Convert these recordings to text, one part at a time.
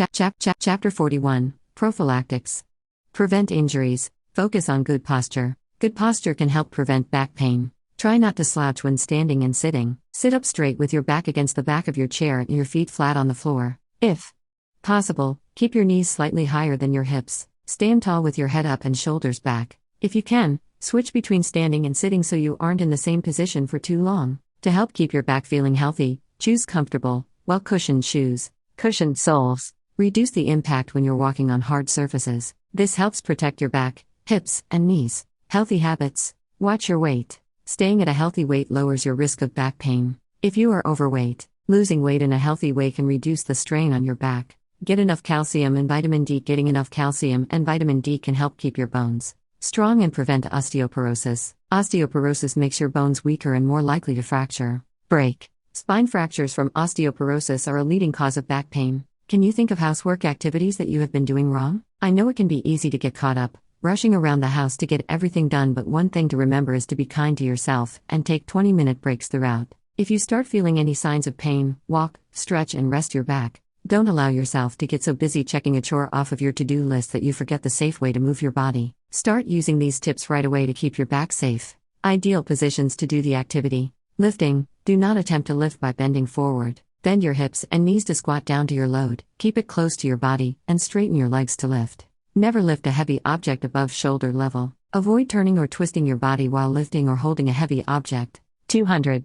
Chapter 41 Prophylactics. Prevent injuries. Focus on good posture. Good posture can help prevent back pain. Try not to slouch when standing and sitting. Sit up straight with your back against the back of your chair and your feet flat on the floor. If possible, keep your knees slightly higher than your hips. Stand tall with your head up and shoulders back. If you can, switch between standing and sitting so you aren't in the same position for too long. To help keep your back feeling healthy, choose comfortable, well-cushioned shoes. Cushioned soles reduce the impact when you're walking on hard surfaces. This helps protect your back, hips, and knees. Healthy habits. Watch your weight. Staying at a healthy weight lowers your risk of back pain. If you are overweight, losing weight in a healthy way can reduce the strain on your back. Get enough calcium and vitamin D. Getting enough calcium and vitamin D can help keep your bones strong and prevent osteoporosis. Osteoporosis makes your bones weaker and more likely to fracture, break. Spine fractures from osteoporosis are a leading cause of back pain. Can you think of housework activities that you have been doing wrong? I know it can be easy to get caught up rushing around the house to get everything done, but one thing to remember is to be kind to yourself and take 20-minute breaks throughout. If you start feeling any signs of pain, walk, stretch, and rest your back. Don't allow yourself to get so busy checking a chore off of your to-do list that you forget the safe way to move your body. Start using these tips right away to keep your back safe. Ideal positions to do the activity. Lifting. Do not attempt to lift by bending forward. Bend your hips and knees to squat down to your load. Keep it close to your body, and straighten your legs to lift. Never lift a heavy object above shoulder level. Avoid turning or twisting your body while lifting or holding a heavy object. 200.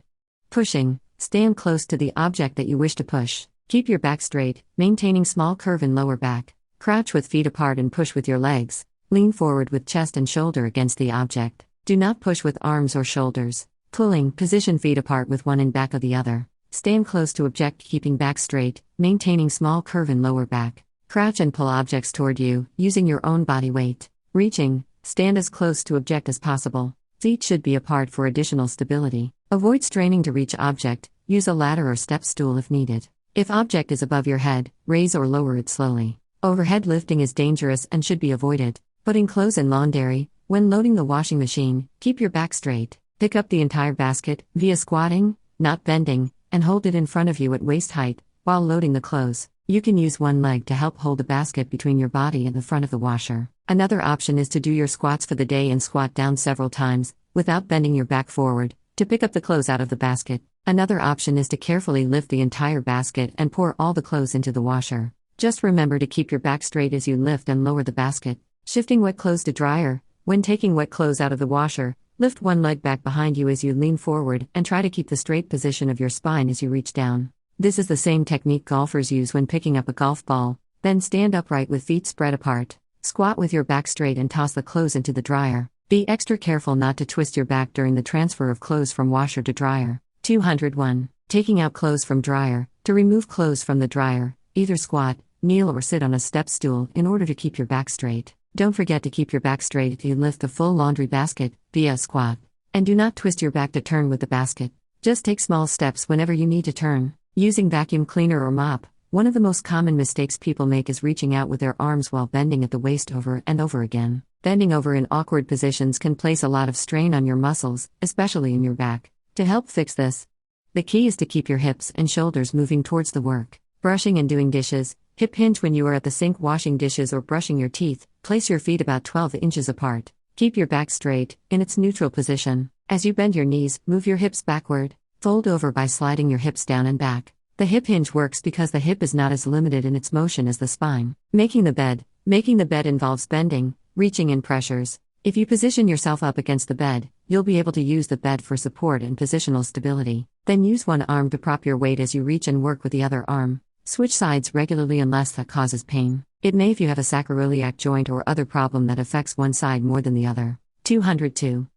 Pushing. Stand close to the object that you wish to push. Keep your back straight, maintaining small curve in lower back. Crouch with feet apart and push with your legs. Lean forward with chest and shoulder against the object. Do not push with arms or shoulders. Pulling. Position feet apart with one in back of the other. Stand close to object, keeping back straight, maintaining small curve in lower back. Crouch and pull objects toward you, using your own body weight. Reaching. Stand as close to object as possible. Feet should be apart for additional stability. Avoid straining to reach object. Use a ladder or step stool if needed. If object is above your head, raise or lower it slowly. Overhead lifting is dangerous and should be avoided. Putting clothes in laundry. When loading the washing machine, keep your back straight. Pick up the entire basket, via squatting, not bending, and hold it in front of you at waist height, while loading the clothes. You can use one leg to help hold the basket between your body and the front of the washer. Another option is to do your squats for the day and squat down several times, without bending your back forward, to pick up the clothes out of the basket. Another option is to carefully lift the entire basket and pour all the clothes into the washer. Just remember to keep your back straight as you lift and lower the basket. Shifting wet clothes to dryer. When taking wet clothes out of the washer, lift one leg back behind you as you lean forward and try to keep the straight position of your spine as you reach down. This is the same technique golfers use when picking up a golf ball. Then stand upright with feet spread apart. Squat with your back straight and toss the clothes into the dryer. Be extra careful not to twist your back during the transfer of clothes from washer to dryer. 201. Taking out clothes from dryer. To remove clothes from the dryer, either squat, kneel, or sit on a step stool in order to keep your back straight. Don't forget to keep your back straight if you lift the full laundry basket via a squat. And do not twist your back to turn with the basket. Just take small steps whenever you need to turn. Using vacuum cleaner or mop. One of the most common mistakes people make is reaching out with their arms while bending at the waist over and over again. Bending over in awkward positions can place a lot of strain on your muscles, especially in your back. To help fix this, the key is to keep your hips and shoulders moving towards the work. Brushing and doing dishes. Hip hinge when you are at the sink washing dishes or brushing your teeth. Place your feet about 12 inches apart. Keep your back straight, in its neutral position. As you bend your knees, move your hips backward. Fold over by sliding your hips down and back. The hip hinge works because the hip is not as limited in its motion as the spine. Making the bed. Making the bed involves bending, reaching, and pressures. If you position yourself up against the bed, you'll be able to use the bed for support and positional stability. Then use one arm to prop your weight as you reach and work with the other arm. Switch sides regularly unless that causes pain. It may if you have a sacroiliac joint or other problem that affects one side more than the other. 202.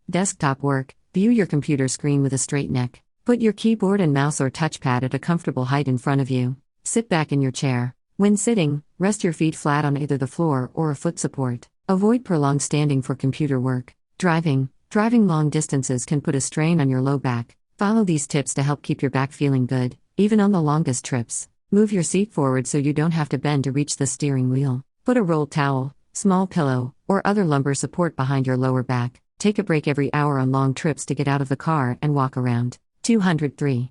Desktop work. View your computer screen with a straight neck. Put your keyboard and mouse or touchpad at a comfortable height in front of you. Sit back in your chair. When sitting, rest your feet flat on either the floor or a foot support. Avoid prolonged standing for computer work. Driving. Driving long distances can put a strain on your low back. Follow these tips to help keep your back feeling good, even on the longest trips. Move your seat forward so you don't have to bend to reach the steering wheel. Put a rolled towel, small pillow, or other lumbar support behind your lower back. Take a break every hour on long trips to get out of the car and walk around. 203.